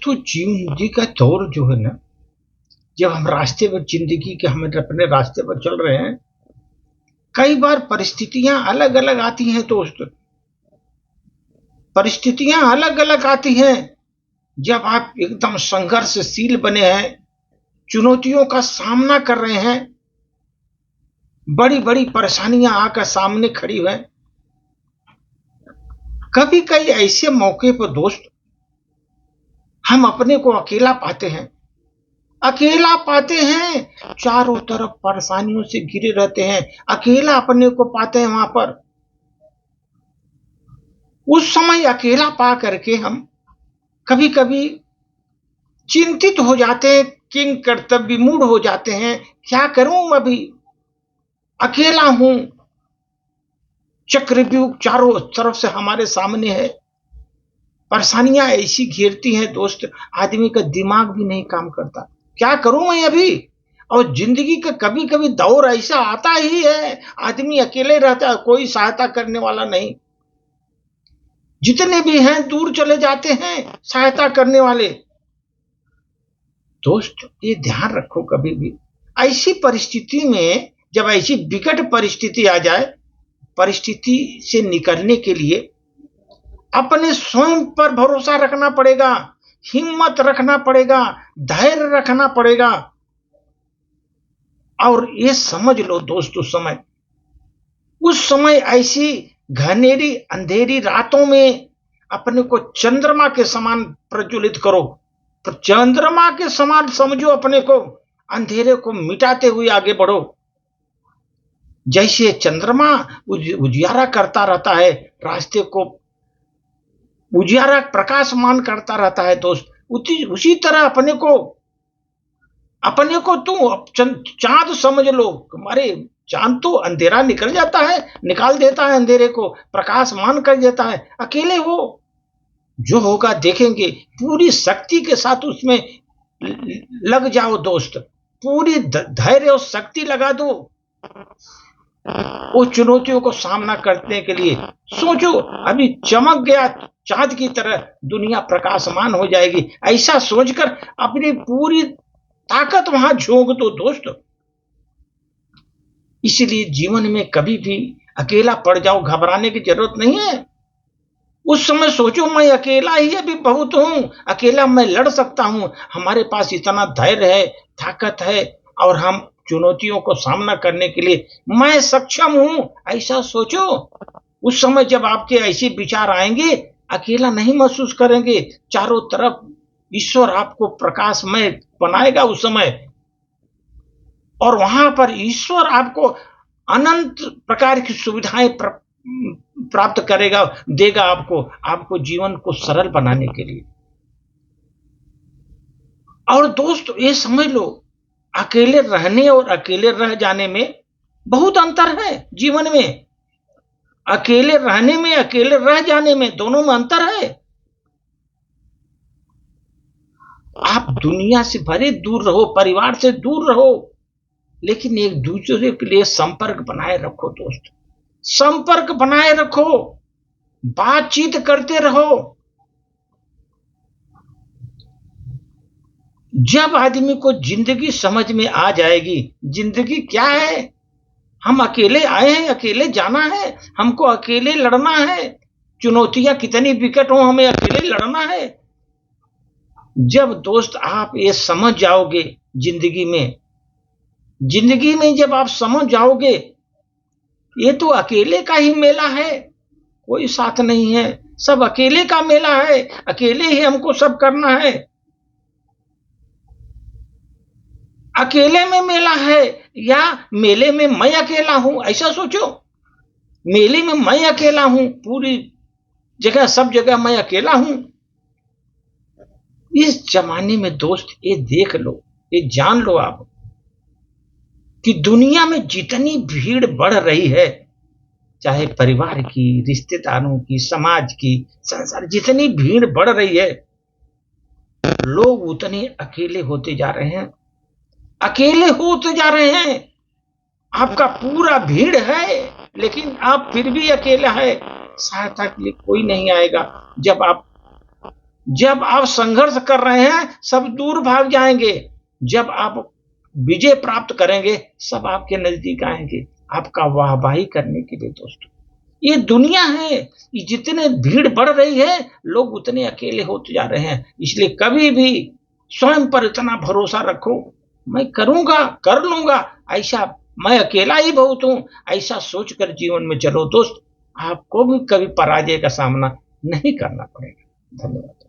तो जिंदगी का दौर जो है ना, जब हम रास्ते पर जिंदगी के हम अपने रास्ते पर चल रहे हैं, कई बार परिस्थितियां अलग अलग आती हैं दोस्त। परिस्थितियां अलग अलग आती हैं। जब आप एकदम संघर्षशील बने हैं, चुनौतियों का सामना कर रहे हैं, बड़ी बड़ी परेशानियां आकर सामने खड़ी हैं, कभी कई ऐसे मौके पर दोस्त हम अपने को अकेला पाते हैं। अकेला पाते हैं, चारों तरफ परेशानियों से घिरे रहते हैं, अकेला अपने को पाते हैं वहां पर। उस समय अकेला पा करके हम कभी कभी चिंतित हो जाते हैं, किंग कर्तव्य मूड हो जाते हैं। क्या करूं, अभी अकेला हूं, चक्रव्यूह चारों तरफ से हमारे सामने है, परेशानियां ऐसी घेरती हैं दोस्त, आदमी का दिमाग भी नहीं काम करता। क्या करूं मैं अभी? और जिंदगी का कभी कभी दौर ऐसा आता ही है, आदमी अकेले रहता है, कोई सहायता करने वाला नहीं। जितने भी हैं दूर चले जाते हैं सहायता करने वाले। दोस्त ये ध्यान रखो, कभी भी ऐसी परिस्थिति में, जब ऐसी विकट परिस्थिति आ जाए, परिस्थिति से निकलने के लिए अपने स्वयं पर भरोसा रखना पड़ेगा, हिम्मत रखना पड़ेगा, धैर्य रखना पड़ेगा। और ये समझ लो दोस्तों, उस समय ऐसी घनेरी अंधेरी रातों में अपने को चंद्रमा के समान प्रज्वलित करो, चंद्रमा के समान समझो अपने को, अंधेरे को मिटाते हुए आगे बढ़ो। जैसे चंद्रमा उजियारा करता रहता है, रास्ते को उजियारा प्रकाशमान करता रहता है दोस्त, उसी तरह अपने को तुम चांद समझ लो। अरे चांद तो अंधेरा निकाल देता है, अंधेरे को प्रकाशमान कर देता है। अकेले हो, जो होगा देखेंगे, पूरी शक्ति के साथ उसमें लग जाओ दोस्त, पूरी धैर्य और शक्ति लगा दो उस चुनौतियों को सामना करने के लिए। सोचो, अभी चमक गया चांद की तरह, दुनिया प्रकाशमान हो जाएगी, ऐसा सोचकर अपनी पूरी ताकत वहां झोंक दो दोस्त। इसलिए जीवन में कभी भी अकेला पड़ जाओ, घबराने की जरूरत नहीं है। उस समय सोचो, मैं अकेला ही अभी बहुत हूं, अकेला मैं लड़ सकता हूं, हमारे पास इतना धैर्य है, ताकत है, और हम चुनौतियों को सामना करने के लिए मैं सक्षम हूं, ऐसा सोचो। उस समय जब आपके ऐसे विचार आएंगे, अकेला नहीं महसूस करेंगे, चारों तरफ ईश्वर आपको प्रकाशमय बनाएगा उस समय, और वहां पर ईश्वर आपको अनंत प्रकार की सुविधाएं प्राप्त करेगा, देगा आपको जीवन को सरल बनाने के लिए। और दोस्त ये समझ लो, अकेले रहने और अकेले रह जाने में बहुत अंतर है जीवन में। अकेले रहने में, अकेले रह जाने में, दोनों में अंतर है। आप दुनिया से भले दूर रहो, परिवार से दूर रहो, लेकिन एक दूसरे के लिए संपर्क बनाए रखो दोस्त, संपर्क बनाए रखो, बातचीत करते रहो। जब आदमी को जिंदगी समझ में आ जाएगी, जिंदगी क्या है, हम अकेले आए हैं, अकेले जाना है, हमको अकेले लड़ना है, चुनौतियां कितनी विकट हो, हमें अकेले लड़ना है। जब दोस्त आप ये समझ जाओगे, जिंदगी में जब आप समझ जाओगे, ये तो अकेले का ही मेला है, कोई साथ नहीं है, सब अकेले का मेला है, अकेले ही हमको सब करना है। अकेले में मेला है या मेले में मैं अकेला हूं, ऐसा सोचो। मेले में मैं अकेला हूं, पूरी जगह, सब जगह मैं अकेला हूं। इस जमाने में दोस्त ये देख लो, ये जान लो आप, कि दुनिया में जितनी भीड़ बढ़ रही है, चाहे परिवार की, रिश्तेदारों की, समाज की, संसार, जितनी भीड़ बढ़ रही है, लोग उतने अकेले होते जा रहे हैं, अकेले होते जा रहे हैं। आपका पूरा भीड़ है, लेकिन आप फिर भी अकेला है, सहायता के लिए कोई नहीं आएगा। जब आप जब आप संघर्ष कर रहे हैं सब दूर भाग जाएंगे, जब आप विजय प्राप्त करेंगे सब आपके नजदीक आएंगे आपका वाहवाही करने के लिए। दोस्तों, ये दुनिया है, ये जितने भीड़ बढ़ रही है लोग उतने अकेले होते जा रहे हैं। इसलिए कभी भी स्वयं पर इतना भरोसा रखो, मैं करूंगा, कर लूंगा, ऐसा मैं अकेला ही बहुत हूं, ऐसा सोचकर जीवन में चलो दोस्त, आपको भी कभी पराजय का सामना नहीं करना पड़ेगा। धन्यवाद।